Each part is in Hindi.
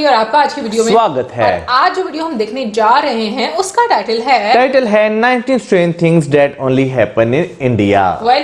और आपका आज की वीडियो में स्वागत है। आज जो वीडियो हम देखने जा रहे हैं उसका टाइटल है 19 strange things that only happen in India।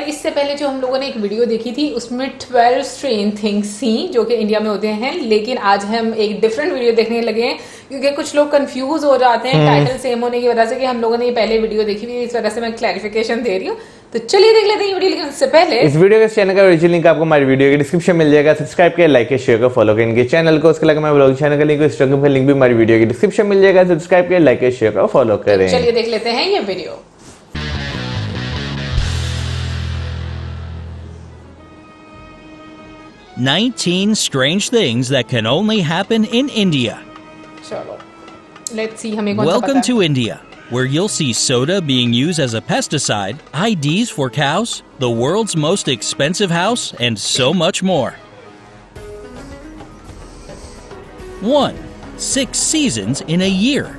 इससे पहले जो हम लोगों ने एक वीडियो देखी थी उसमें 12 strange things थी जो कि इंडिया में होते हैं, लेकिन आज हम एक डिफरेंट वीडियो देखने लगे हैं क्योंकि कुछ लोग कंफ्यूज हो जाते हैं टाइटल सेम होने की वजह से कि हम लोगों ने ये पहले वीडियो देखी हुई, इस वजह से मैं क्लैरिफिकेशन दे रही हूँ। तो चलिए देख लेते हैं वीडियो, लेकिन उससे पहले इस वीडियो के चैनल का ओरिजिनल लिंक आपको हमारी वीडियो के डिस्क्रिप्शन में मिल जाएगा। सब्सक्राइब करें, लाइक करें, शेयर करें, फॉलो करें इनके चैनल को। उसके अलावा हमारे ब्लॉग चैनल का लिंक, इंस्टाग्राम का लिंक भी हमारी वीडियो के डिस्क्रिप्शन में मिल जाएगा। सब्सक्राइब करें, लाइक करें, शेयर करें, फॉलो करें। चलिए देख लेते हैं ये video. "19 strange things that can only happen in India." चलो लेट्स सी हमें कौन सा Welcome पता to India, where you'll see soda being used as a pesticide, IDs for cows, the world's most expensive house, and so much more. 1. 6 seasons in a year.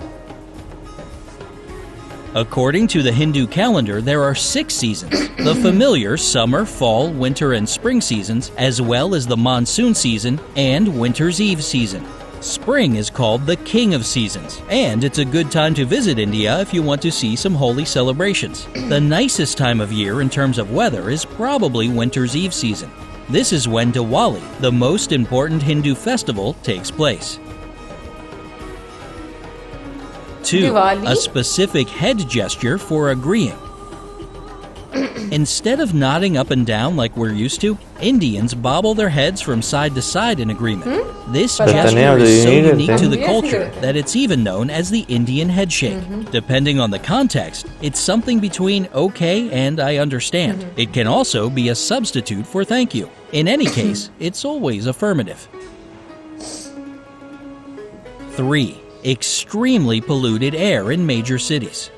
According to the Hindu calendar, there are 6 seasons. The familiar summer, fall, winter, and spring seasons, as well as the monsoon season and winter's eve season. Spring is called the king of seasons, and it's a good time to visit India if you want to see some holy celebrations. The nicest time of year in terms of weather is probably winter's eve season. This is when Diwali, the most important Hindu festival, takes place. 2. Diwali? A specific head gesture for agreeing. Instead of nodding up and down like we're used to, Indians bobble their heads from side to side in agreement. This gesture is so unique to the culture that it's even known as the Indian head shake. Depending on the context, it's something between okay and I understand. It can also be a substitute for thank you. In any case, it's always affirmative. 3. Extremely polluted air in major cities.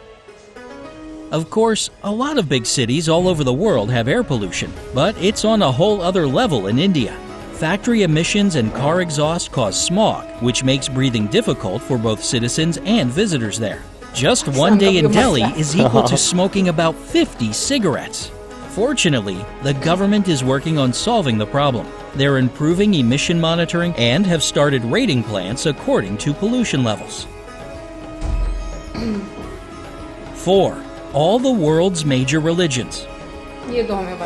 Of course, a lot of big cities all over the world have air pollution, but it's on a whole other level in India. Factory emissions and car exhaust cause smog, which makes breathing difficult for both citizens and visitors there. Just one day in Delhi is equal to smoking about 50 cigarettes. Fortunately, the government is working on solving the problem. They're improving emission monitoring and have started rating plants according to pollution levels. 4. All the world's major religions.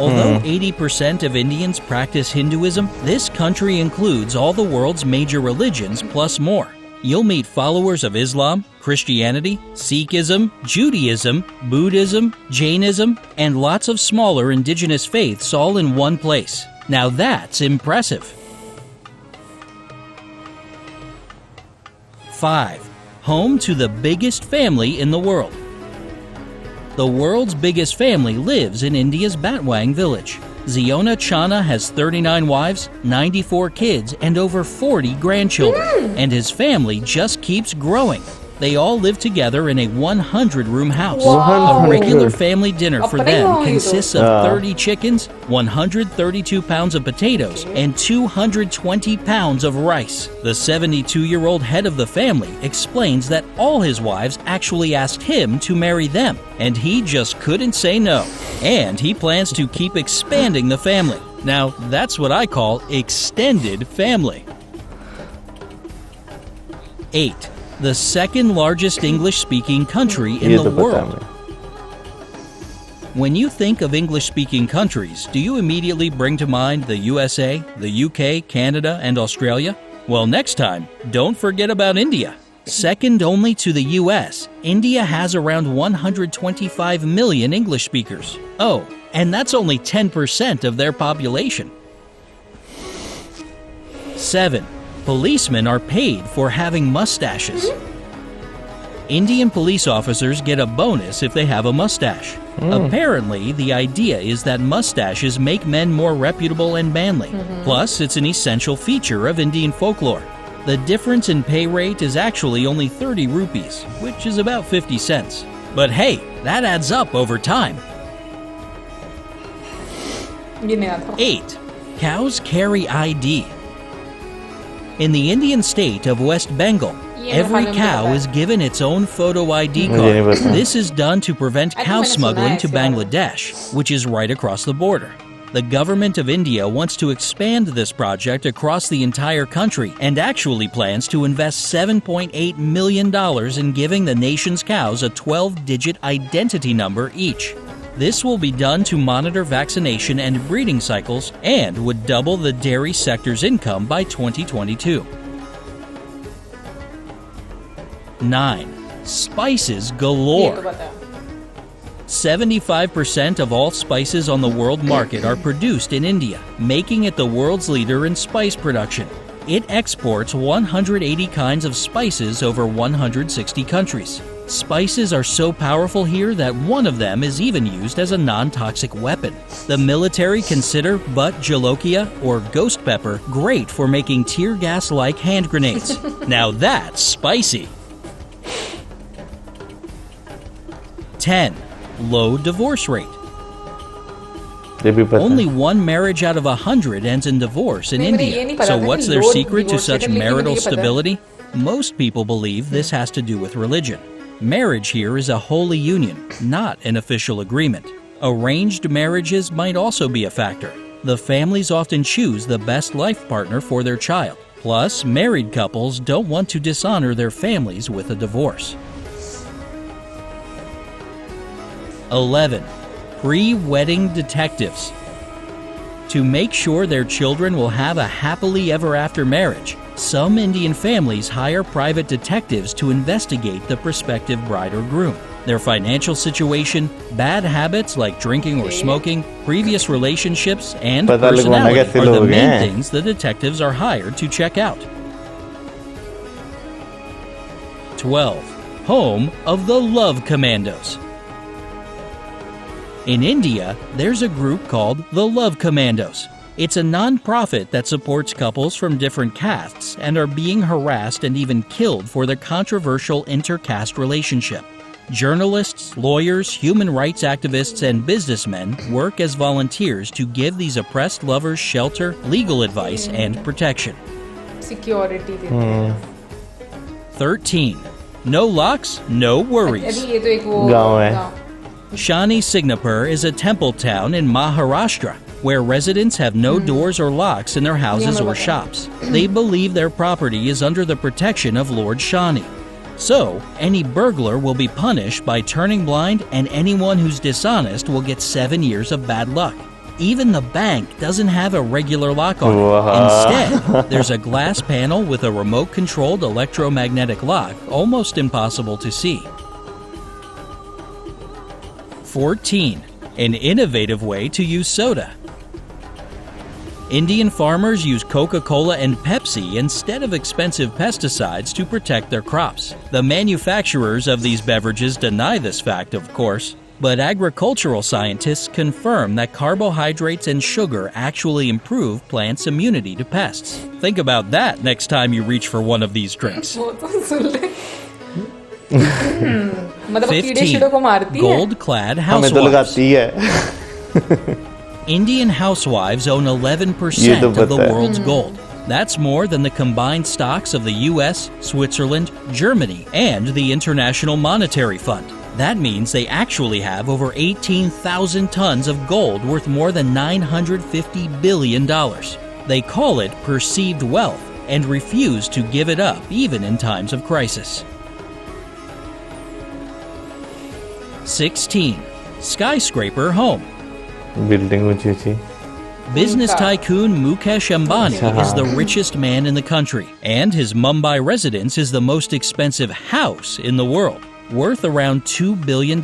Although 80% of Indians practice Hinduism, this country includes all the world's major religions plus more. You'll meet followers of Islam, Christianity, Sikhism, Judaism, Buddhism, Jainism, and lots of smaller indigenous faiths all in one place. Now that's impressive. 5. Home to the biggest family in the world. The world's biggest family lives in India's Batwang village. Ziona Chana has 39 wives, 94 kids, and over 40 grandchildren, and his family just keeps growing. They all live together in a 100-room house. Wow. A regular family dinner for them consists of 30 chickens, 132 pounds of potatoes, and 220 pounds of rice. The 72-year-old head of the family explains that all his wives actually asked him to marry them, and he just couldn't say no. And he plans to keep expanding the family. Now, that's what I call extended family. 8. The second largest English-speaking country in the world. When you think of English-speaking countries, do you immediately bring to mind the USA, the UK, Canada, and Australia? Well, next time, don't forget about India. Second only to the US, India has around 125 million English speakers. Oh, and that's only 10% of their population. 7. Policemen are paid for having mustaches. Indian police officers get a bonus if they have a mustache. Apparently, the idea is that mustaches make men more reputable and manly. Plus, it's an essential feature of Indian folklore. The difference in pay rate is actually only 30 rupees, which is about 50 cents. But hey, that adds up over time. 8. Cows carry ID. In the Indian state of West Bengal, every cow is given its own photo ID card. This is done to prevent cow smuggling to Bangladesh, which is right across the border. The government of India wants to expand this project across the entire country and actually plans to invest $7.8 million in giving the nation's cows a 12-digit identity number each. This will be done to monitor vaccination and breeding cycles and would double the dairy sector's income by 2022. 9. Spices galore. 75% of all spices on the world market are produced in India, making it the world's leader in spice production. It exports 180 kinds of spices over 160 countries. Spices are so powerful here that one of them is even used as a non-toxic weapon. The military consider butt jolokia, or ghost pepper, great for making tear gas-like hand grenades. Now that's spicy! 10. Low divorce rate. Only one marriage out of 100 ends in divorce in India. So what's their secret to such marital stability? Most people believe this has to do with religion. Marriage here is a holy union, not an official agreement. Arranged marriages might also be a factor. The families often choose the best life partner for their child. Plus, married couples don't want to dishonor their families with a divorce. 11. Pre-wedding detectives. To make sure their children will have a happily ever after marriage, some Indian families hire private detectives to investigate the prospective bride or groom. Their financial situation, bad habits like drinking or smoking, previous relationships, and personality are the main things the detectives are hired to check out. 12. Home of the Love Commandos. In India, there's a group called the Love Commandos. It's a non-profit that supports couples from different castes and are being harassed and even killed for their controversial inter-caste relationship. Journalists, lawyers, human rights activists, and businessmen work as volunteers to give these oppressed lovers shelter, legal advice, and protection. Security. 13. No locks, no worries. Shani Signapur is a temple town in Maharashtra where residents have no doors or locks in their houses or shops. They believe their property is under the protection of Lord Shani. So, any burglar will be punished by turning blind, and anyone who's dishonest will get 7 years of bad luck. Even the bank doesn't have a regular lock on it. Instead, there's a glass panel with a remote-controlled electromagnetic lock, almost impossible to see. 14. An innovative way to use soda. Indian farmers use Coca-Cola and Pepsi instead of expensive pesticides to protect their crops. The manufacturers of these beverages deny this fact, of course, but agricultural scientists confirm that carbohydrates and sugar actually improve plants' immunity to pests. Think about that next time you reach for one of these drinks. 15. Gold-clad housewives. Indian housewives own 11% of the world's gold. That's more than the combined stocks of the US, Switzerland, Germany, and the International Monetary Fund. That means they actually have over 18,000 tons of gold worth more than $950 billion. They call it perceived wealth and refuse to give it up even in times of crisis. 16. Skyscraper home. Business tycoon Mukesh Ambani is the richest man in the country, and his Mumbai residence is the most expensive house in the world, worth around $2 billion.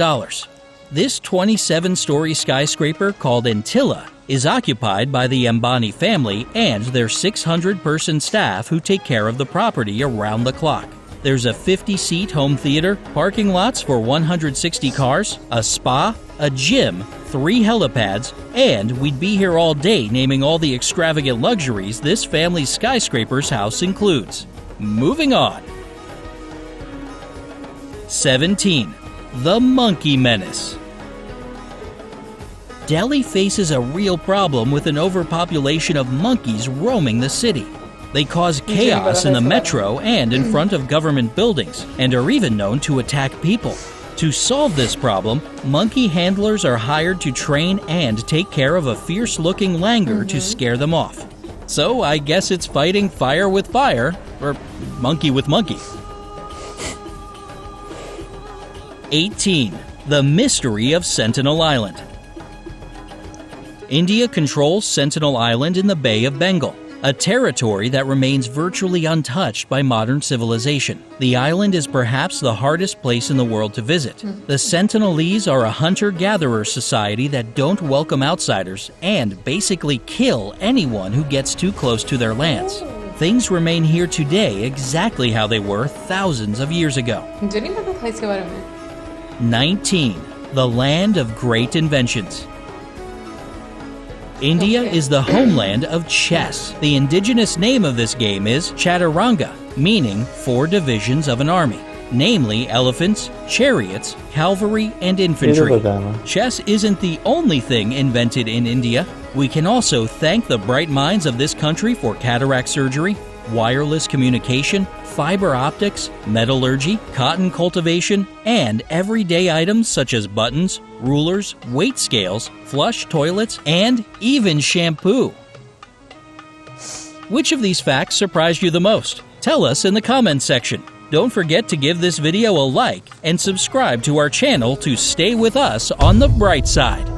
This 27-story skyscraper called Antilla is occupied by the Ambani family and their 600-person staff who take care of the property around the clock. There's a 50-seat home theater, parking lots for 160 cars, a spa, a gym, 3 helipads, and we'd be here all day naming all the extravagant luxuries this family's skyscraper's house includes. Moving on. 17. The Monkey Menace. Delhi faces a real problem with an overpopulation of monkeys roaming the city. They cause chaos in the metro and in front of government buildings, and are even known to attack people. To solve this problem, monkey handlers are hired to train and take care of a fierce-looking langur to scare them off. So I guess it's fighting fire with fire, or monkey with monkey. 18. The mystery of Sentinel Island. India controls Sentinel Island in the Bay of Bengal, a territory that remains virtually untouched by modern civilization. The island is perhaps the hardest place in the world to visit. The Sentinelese are a hunter-gatherer society that don't welcome outsiders and basically kill anyone who gets too close to their lands. Things remain here today exactly how they were thousands of years ago. 19. The land of great inventions. India is the homeland of chess. The indigenous name of this game is Chaturanga, meaning 4 divisions of an army, namely elephants, chariots, cavalry, and infantry. Chess isn't the only thing invented in India. We can also thank the bright minds of this country for cataract surgery, wireless communication, fiber optics, metallurgy, cotton cultivation, and everyday items such as buttons, rulers, weight scales, flush toilets, and even shampoo. Which of these facts surprised you the most? Tell us in the comments section. Don't forget to give this video a like and subscribe to our channel to stay with us on the bright side.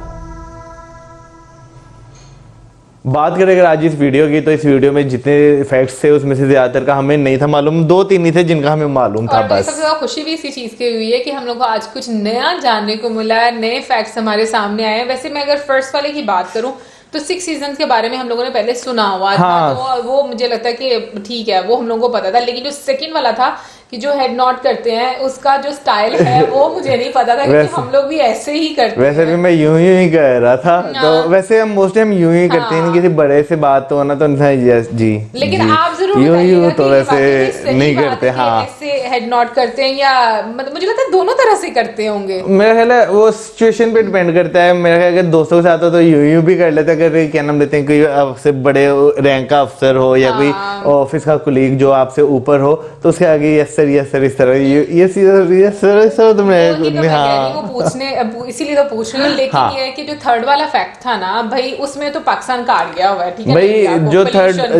बात करें अगर आज इस वीडियो की, तो इस वीडियो में जितने फैक्ट्स थे उसमें से ज्यादातर का हमें नहीं था मालूम, 2-3 ही थे जिनका हमें मालूम था। बस सबसे ज्यादा खुशी भी इसी चीज की हुई है कि हम लोग को आज कुछ नया जानने को मिला है, नए फैक्ट्स हमारे सामने आए हैं। वैसे मैं अगर फर्स्ट वाले की बात करूं तो 6 सीजन के बारे में हम लोगों ने पहले सुना हुआ था, तो वो मुझे लगता है कि ठीक है, वो हम लोगों को पता था। लेकिन जो सेकंड वाला था कि जो हेड नॉट करते हैं उसका जो स्टाइल है वो मुझे नहीं पता था, क्योंकि हम लोग भी ऐसे ही करते वैसे भी मैं यूं ही कह रहा था। तो वैसे हम मोस्टली हम यूं ही करते हैं, किसी बड़े से बात हो ना तो यस जी, लेकिन जी, आप जरूर यूं तो वैसे नहीं करते। हाँ, ऐसे हेड नॉट करते हैं या मतलब मुझे लगता है दोनों तरह से करते होंगे। मेरा ख्याल है वो सिचुएशन पे डिपेंड करता है। मेरा ख्याल अगर दोस्तों के साथ हो तो यूं भी कर लेते हैं, अगर क्या नाम लेते हैं कोई आपसे बड़े रैंक का अफसर हो या कोई ऑफिस का कुलीग जो आपसे ऊपर हो तो उसके आगे यस सर इस तरह ये सर तुमने वो पूछने इसीलिए तो पूछ रही हूँ। लेकिन ये है कि जो थर्ड वाला फैक्ट था ना भाई, उसमें तो पाकिस्तान काट गया हुआ है, ठीक है भाई।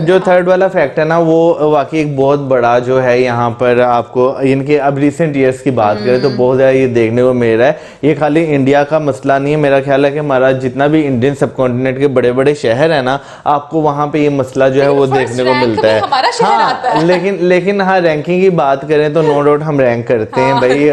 जो थर्ड वाला फैक्ट है ना वो वाकई एक बहुत बड़ा जो है यहाँ पर आपको इनके अब रिसेंट ईयर्स की बात करें तो बहुत ज्यादा ये देखने को मिल रहा है। ये खाली इंडिया का मसला नहीं है, मेरा ख्याल है कि हमारा जितना भी इंडियन सब कॉन्टिनेंट के बड़े बड़े शहर है ना, आपको वहां पे ये मसला जो है वो देखने को मिलता है। हाँ, लेकिन हाँ, रैंकिंग की बात करें तो नो डाउट हम रैंक करते हैं भाई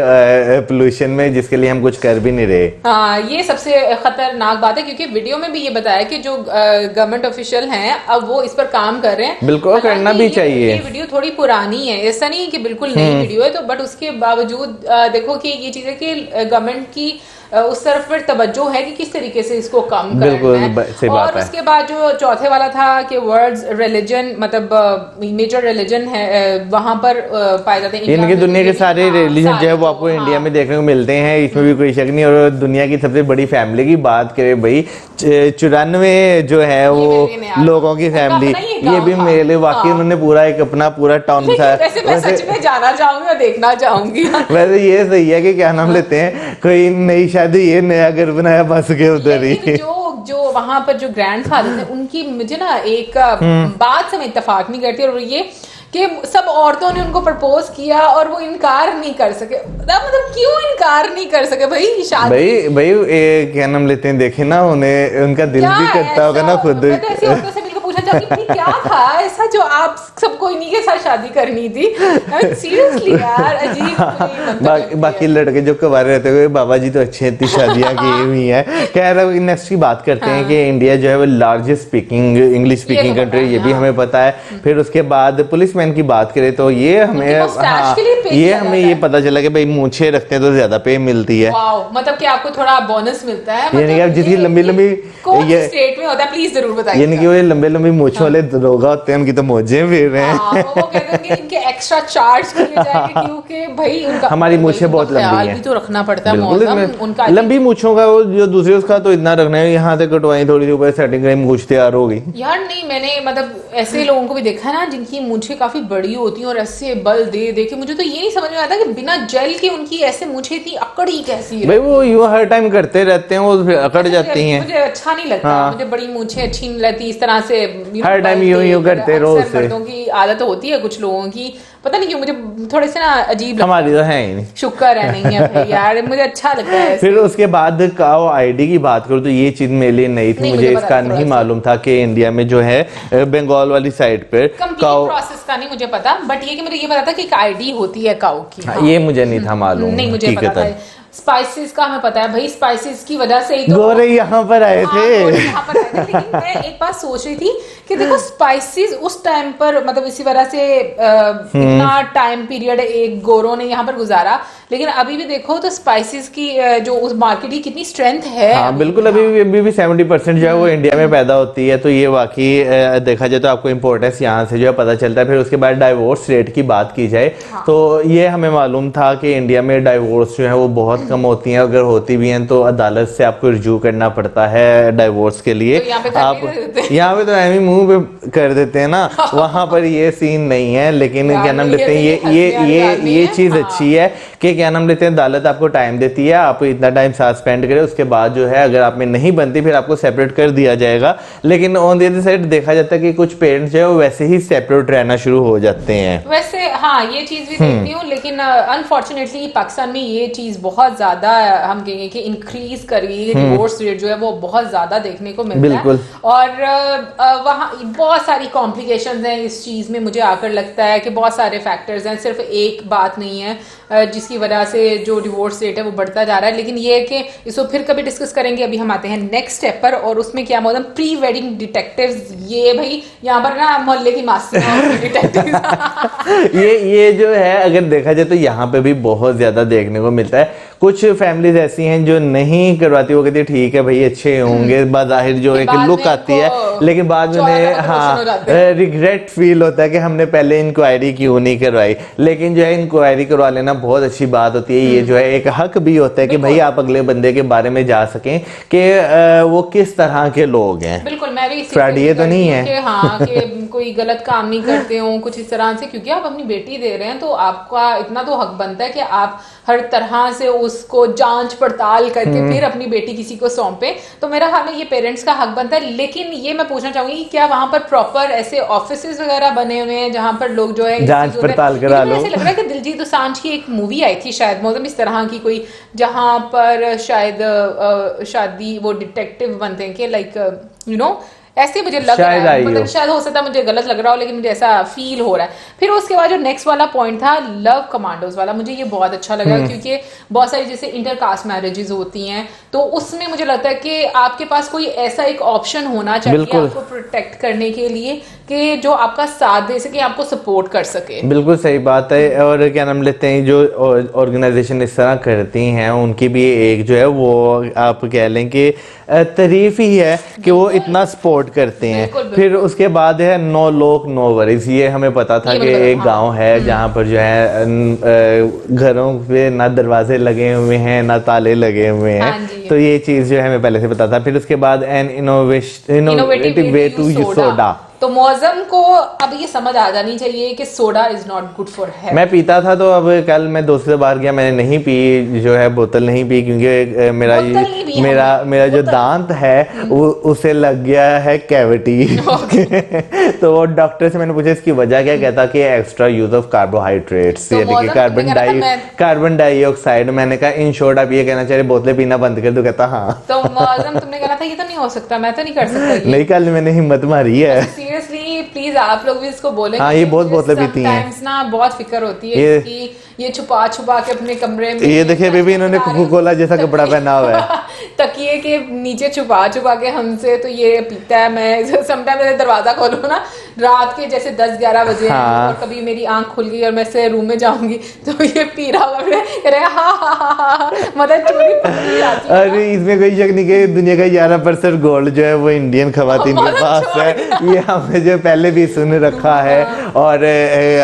पोल्यूशन में, जिसके लिए हम कुछ कर भी नहीं रहे। हाँ, ये सबसे खतरनाक बात है, क्योंकि वीडियो में भी ये बताया कि जो गवर्नमेंट ऑफिशियल हैं अब वो इस पर काम कर रहे हैं। बिल्कुल करना भी चाहिए। ये वीडियो थोड़ी पुरानी है, ऐसा नहीं है कि बिल्कुल नई वीडियो है, तो बट उसके बावजूद देखो कि ये चीज है कि गवर्नमेंट की उस तरफ पर तवज्जो है कि किस तरीके से इसको कम करना है। और उसके बाद जो चौथे वाला था कि वर्ड्स रिलीजन, मतलब मेजर रिलीजन है वहां पर पाए जाते हैं। इनकी दुनिया के सारे रिलीजन जो है वो आपको इंडिया में देखने को मिलते हैं, इसमें भी कोई शक नहीं। और दुनिया की सबसे बड़ी फैमिली की बात करें भाई, 94 जो है वो लोगों की फैमिली, ये भी मेरे लिए वाकई उन्होंने पूरा एक अपना पूरा टाउन था। मैं सच में जाना चाहूंगी और देखना चाहूंगी। वैसे ये सही है कि क्या नाम लेते हैं, कोई नई शादी ये नया घर बनाया बस के उधर ही। जो वहां पर जो ग्रैंडफादर थे उनकी मुझे ना एक बात से मैं इत्तेफाक नहीं करती, और ये कि सब औरतों ने उनको प्रपोज किया और वो इनकार नहीं कर सके। मतलब क्यों इनकार नहीं कर सके भाई? शादी भाई क्या नाम लेते हैं, देखे ना उन्हें, उनका दिल भी करता होगा ना खुद। क्या था ऐसा जो आप सबको इन्हीं के साथ शादी करनी थी? सीरियसली यार, अजीब। बाकी लड़के जो कवारे रहते हुए बाबा जी तो अच्छे इतनी शादियां की हुई है। खैर नेक्स्ट की बात करते हैं कि इंडिया जो है वो largest speaking English speaking country, ये भी हमें पता है। फिर उसके बाद पुलिसमैन की बात करें तो ये हमें ये पता चला कि भाई मूंछें रखते हैं तो ज्यादा पे मिलती है। मतलब कि आपको थोड़ा बोनस मिलता है। यानी कि आप जितनी लंबी स्टेट में होता है, प्लीज जरूर बताइए। यानी कि वो लंबे मूंछों वाले दरोगा होते हैं हैं उनकी तो मौजें फिर रहे हैं। वो कहते हैं कि इनके एक्स्ट्रा चार्ज किए जाएंगे क्योंकि भाई उनका हमारी मूछें बहुत लंबी हैं, भी तो रखना पड़ता है मौसम उनका लंबी मूछों का, वो जो दूसरे उसका तो इतना रखना है, यहाँ से कटवाई थोड़ी सी ऊपर सेटिंग करें, मूछ तैयार हो गई यार। नहीं मैंने मतलब ऐसे लोगों को भी देखा है ना जिनकी मूछें काफी बड़ी होती हैं और ऐसे बल दे दे के मुझे तो ये नहीं समझ में आता कि बिना जेल के उनकी ऐसे मूछें इतनी अकड़ी कैसी है। भाई वो यूं हर टाइम करते रहते हैं, वो फिर अकड़ जाती हैं। मुझे अच्छा नहीं लगता। हाँ। मुझे बड़ी मूछें अच्छी नहीं लगती इस तरह से हर टाइम यूं करते रहो। मर्दों की आदत होती है कुछ लोगों की, पता नहीं क्यों मुझे थोड़े से ना अजीब। हमारी तो है ही नहीं, शुक्र है नहीं है भाई यार, मुझे अच्छा लगता है। फिर उसके बाद काओ आईडी की बात करूँ तो ये चीज मेरे लिए नई थी, मुझे इसका नहीं मालूम था कि इंडिया में जो है बंगाल वाली साइड पर काओ प्रोसेस का नहीं मुझे पता, बट ये कि मुझे ये पता था कि एक आईडी होती है काओ की। हाँ। ये मुझे नहीं था मालूम। नहीं मुझे पता था। स्पाइसेस का हमें पता है भाई, स्पाइसेस की वजह से ही तो गोरे यहाँ पर आए थे। यहाँ पर आए थे। लेकिन मैं एक बात सोच रही थी कि देखो स्पाइसेस उस टाइम पर मतलब इसी वजह से इतना टाइम पीरियड एक गोरों ने यहाँ पर गुजारा, लेकिन अभी भी देखो तो स्पाइसेस की जो उस मार्केट की कितनी स्ट्रेंथ है। हाँ बिल्कुल, अभी भी 70% जो है वो इंडिया में पैदा होती है, तो ये वाकई देखा जाए तो आपको इम्पोर्टेंस यहाँ से जो है पता चलता है। फिर उसके बाद डाइवोर्स रेट की बात की जाए तो ये हमें मालूम था कि इंडिया में डाइवोर्स जो है वो बहुत कम होती हैं, अगर होती भी हैं तो अदालत से आपको रिज्यू करना पड़ता है डाइवोर्स के लिए। तो आप यहाँ पे तो एमी मुंह पे कर देते हैं ना, वहां पर ये सीन नहीं है। लेकिन क्या नाम लेते हैं, ये चीज अच्छी है कि क्या नाम लेते हैं, अदालत आपको टाइम देती है, आप इतना टाइम साथ स्पेंड करें, उसके बाद जो है अगर आप में नहीं बनती फिर आपको सेपरेट कर दिया जाएगा। लेकिन ऑन द अदर साइड देखा जाता है कि कुछ पेरेंट्स जो है वो वैसे ही सेपरेट रहना शुरू हो जाते हैं। वैसे हाँ ये चीज भी देखती हूँ, लेकिन अनफॉर्चुनेटली पाकिस्तान में ये चीज बहुत ज्यादा हम कहेंगे कि इंक्रीज कर गई है, डिवोर्स रेट जो है वो बहुत ज्यादा देखने को मिलता है। और वहाँ बहुत सारी कॉम्प्लिकेशंस हैं इस चीज में, मुझे आकर लगता है कि बहुत सारे फैक्टर्स हैं, सिर्फ एक बात नहीं है जिसकी वजह से जो डिवोर्स रेट है वो बढ़ता जा रहा है। लेकिन ये है कि इसको फिर कभी डिस्कस करेंगे। अभी हम आते हैं नेक्स्ट स्टेप पर, और उसमें क्या मतलब प्री वेडिंग डिटेक्टिव्स। ये भाई यहाँ पर ना मोहल्ले की मासी डिटेक्टिव ये जो है अगर देखा जाए तो यहाँ पे भी बहुत ज्यादा देखने को मिलता है। कुछ फैमिलीज ऐसी हैं जो नहीं करवाती, वो कहती है ठीक है भाई अच्छे होंगे, बाज़ाहिर जो एक लुक आती है, लेकिन बाद में उन्हें हाँ रिग्रेट फील होता है कि हमने पहले इंक्वायरी क्यों नहीं करवाई। लेकिन जो है इंक्वायरी करवा लेना बहुत अच्छी बात होती है। ये जो है एक हक भी होता है कि भाई आप अगले बंदे के बारे में जा सकें कि वो किस तरह के लोग हैं। बिल्कुल, मैं भी फ्रॉड ये तो नहीं है हाँ कि कोई गलत काम नहीं करते हो कुछ इस तरह से, क्योंकि आप अपनी बेटी दे रहे हैं तो आपका इतना तो हक बनता है कि आप हर तरह से उसको जांच पड़ताल करके फिर अपनी बेटी किसी को सौंपे। तो मेरा ख्याल है ये पेरेंट्स का हक बनता है। लेकिन ये मैं पूछना चाहूंगी कि क्या वहां पर प्रॉपर ऐसे ऑफिसेज वगैरह बने हुए हैं जहां पर लोग जो है जांच पड़ताल करा लो? ऐसे लग रहा है कि दिलजीत दोसांझ की एक मूवी आई थी शायद मौसम इस तरह की कोई, जहां पर शायद शादी वो डिटेक्टिव बनते हैं कि लाइक यू नो ऐसे मुझे लग रहा है, मतलब शायद हो सकता है मुझे गलत लग रहा हो, लेकिन मुझे ऐसा फील हो रहा है। फिर उसके बाद जो नेक्स्ट वाला पॉइंट था लव कमांडोज वाला, मुझे ये बहुत अच्छा लगा क्योंकि बहुत सारी जैसे इंटरकास्ट मैरिजेस होती हैं तो उसमें मुझे लगता है कि आपके पास कोई ऐसा एक ऑप्शन होना चाहिए आपको प्रोटेक्ट करने के लिए कि जो आपका साथ दे सके, आपको सपोर्ट कर सके। बिल्कुल सही बात है। और क्या नाम लेते हैं जो ऑर्गेनाइजेशन इस तरह करती हैं उनकी भी एक जो है वो आप कह लें कि तारीफ ही है कि वो इतना सपोर्ट करते हैं। बिल्कुल। फिर उसके बाद है नो लोक नो वरीज। ये हमें पता था कि एक गांव है जहां पर जो है घरों पे ना दरवाजे लगे हुए हैं ना ताले लगे हुए हैं, तो ये चीज जो है हमें पहले से पता था। फिर उसके बाद an innovative way to use soda, तो मौसम को अब ये समझ आ जानी चाहिए कि soda is not good for health. मैं पीता था तो अब कल मैं दोस्त से बाहर गया, मैंने नहीं पी, जो है बोतल नहीं पी क्योंकि मेरा जो दांत है उसे लग गया है कैविटी। तो वो डॉक्टर से मैंने पूछा इसकी वजह क्या, कहता कि एक्स्ट्रा यूज ऑफ कार्बोहाइड्रेट्स यानी कि कार्बन डाइऑक्साइड। मैंने कहा इन शॉर्ट आप ये कहना चाहिए बोतलें पीना बंद कर दो? कहता हाँ। तो मौसम तुमने कहना था ये तो नहीं हो सकता, मैं तो नहीं कर सकता। नहीं, कल मैंने हिम्मत मारी है। सीरियसली प्लीज आप लोग भी इसको बोलें। हाँ, ये बहुत बोतलें पीती हैं ना, बहुत फिक्र होती है कि ये छुपा छुपा के अपने कमरे में, ये देखिए बेबी इन्होंने कोको कोला जैसा कपड़ा पहना हुआ है तकिए के नीचे छुपा छुपा के हमसे, तो ये पीता है। मैं समटाइम दरवाजा खोलूं ना रात के जैसे 10-11 बजे हाँ। और कभी मेरी आंख खुल गई और मैं से रूम में जाऊंगी तो ये पी रहा होगा, कह रहा है हाँ मतलब चोरी पकड़ी जाती है। अरे इसमें कोई शक नहीं कि दुनिया का 11% गोल्ड जो है वो इंडियन खवातीन के पास है, ये हमने जो पहले भी सुन रखा है। और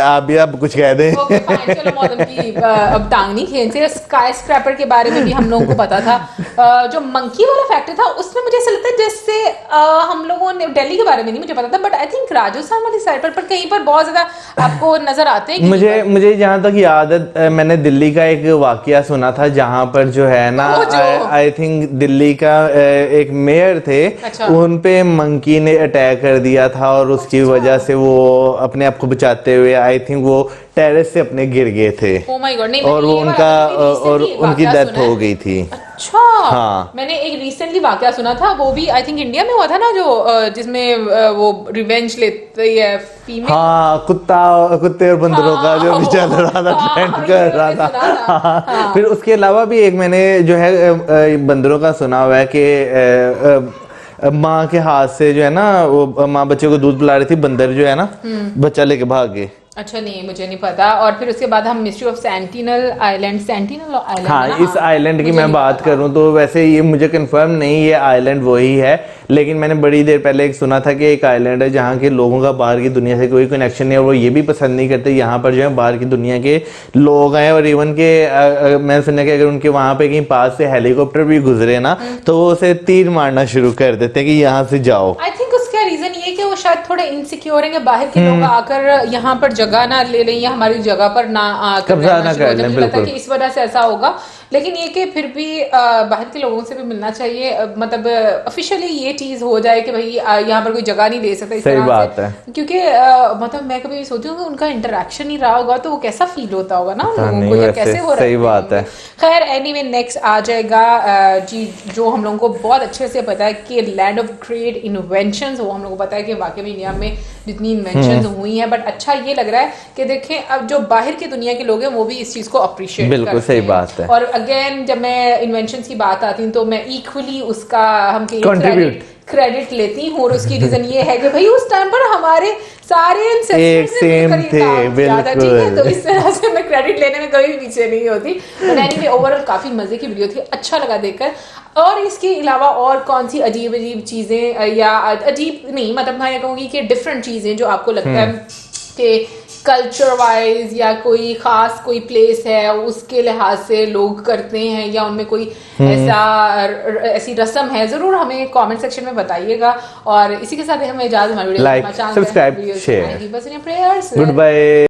आप भी अब कुछ कह दें। ओके फाइन, चलो मॉडर्न की अब टांग नहीं खींचे। स्काई स्क्रैपर के बारे में भी हम लोगों को पता था। जो मंकी वाला फैक्ट्री था उसमें मुझे ऐसा लगता है जैसे हम लोगों ने दिल्ली के बारे में नहीं मुझे पता था, बट आई थिंक राजस्थान वाली साइड पर कहीं पर बहुत ज्यादा आपको नजर आते हैं। मुझे जहाँ तक याद है मैंने दिल्ली का एक वाकया सुना था जहाँ पर जो है ना आई थिंक दिल्ली का एक मेयर थे, अच्छा। उन पे मंकी ने अटैक कर दिया था और उसकी वजह से वो अपने आप को बचाते हुए आई थिंक वो टेरेस से अपने गिर गए थे। Oh my God, नहीं, और वो उनका और उनकी डेथ हो गई थी। अच्छा हाँ। मैंने एक रिसेंटली वाकया सुना था, वो भी आई थिंक इंडिया में हुआ था ना, जो जिसमें वो रिवेंज लेती है फीमेल। हाँ, कुत्ते और बंदरों का जो भी चल रहा था, ट्रेंड कर रहा था। हाँ। फिर उसके अलावा भी एक मैंने जो है बंदरों का सुना हुआ है कि माँ के हाथ से जो है ना वो माँ बच्चे को दूध पिला रही थी, बंदर जो है ना बच्चा लेके भाग गए। अच्छा नहीं मुझे नहीं पता। और फिर उसके बाद हम मिस्ट्री ऑफ सेंटिनल आइलैंड हाँ, इस आइलैंड की मैं बात करूं तो वैसे ये मुझे कंफर्म नहीं ये आइलैंड वही है, लेकिन मैंने बड़ी देर पहले एक सुना था कि एक आइलैंड है जहाँ के लोगों का बाहर की दुनिया से कोई कनेक्शन नहीं है और वो ये भी पसंद नहीं करते यहाँ पर जो है बाहर की दुनिया के लोग आए। और इवन के मैंने सुना कि अगर उनके वहां पे कहीं पास से हेलीकॉप्टर भी गुजरे ना तो वो उसे तीर मारना शुरू कर देते हैं कि यहाँ से जाओ। आई थिंक उसका रीजन ये कि वो शायद थोड़े इनसिक्योर हैं कि बाहर के लोग आकर यहाँ पर जगह ना ले लें या हमारी जगह पर ना कब्जा ना कर लें। बिल्कुल कि इस वजह से ऐसा होगा, लेकिन ये कि फिर भी बाहर के लोगों से भी मिलना चाहिए, मतलब ऑफिशियली ये चीज हो जाए कि भाई यहाँ पर कोई जगह नहीं दे सकता इस सही तरह बात से। है। क्योंकि मतलब मैं कभी सोचती हूँ कि उनका इंटरेक्शन ही रहा होगा तो वो कैसा फील होता होगा ना लोगों को, या कैसे हो रहा है। सही बात है। खैर एनीवे नेक्स्ट आ जाएगा जी, जो हम लोगों को बहुत अच्छे से पता है कि लैंड ऑफ ग्रेट इन्वेंशंस, वो हम लोगों को पता है कि वाकई में इंडिया में जितनी इन्वेंशंस हुई हैं, बट अच्छा ये लग रहा है कि देखें अब जो बाहर की दुनिया के लोग हैं वो भी इस चीज को अप्रिशिएट करते हैं। बिल्कुल सही बात है। और अगेन जब मैं इन्वेंशंस की बात आती है तो मैं इक्वली उसका हम क्रेडिट लेती हूँ, और उसकी रीजन ये है कि भाई उस टाइम पर हमारे सारे एक सेम थे। बिल्कुल, तो इस तरह से मैं क्रेडिट लेने में कभी पीछे नहीं होती। एनीवे ओवरऑल काफी मजे की वीडियो थी, अच्छा लगा देखकर। और इसके अलावा और कौन सी अजीब अजीब चीजें, या अजीब नहीं मतलब मैं ये कहूंगी कि डिफरेंट चीजें जो आपको लगता है कि कल्चर वाइज या कोई खास कोई प्लेस है उसके लिहाज से लोग करते हैं, या उनमें कोई ऐसी रस्म है, जरूर हमें कमेंट सेक्शन में बताइएगा। और इसी के साथ हमें इजाजत, हमारी video like, subscribe, share, good bye.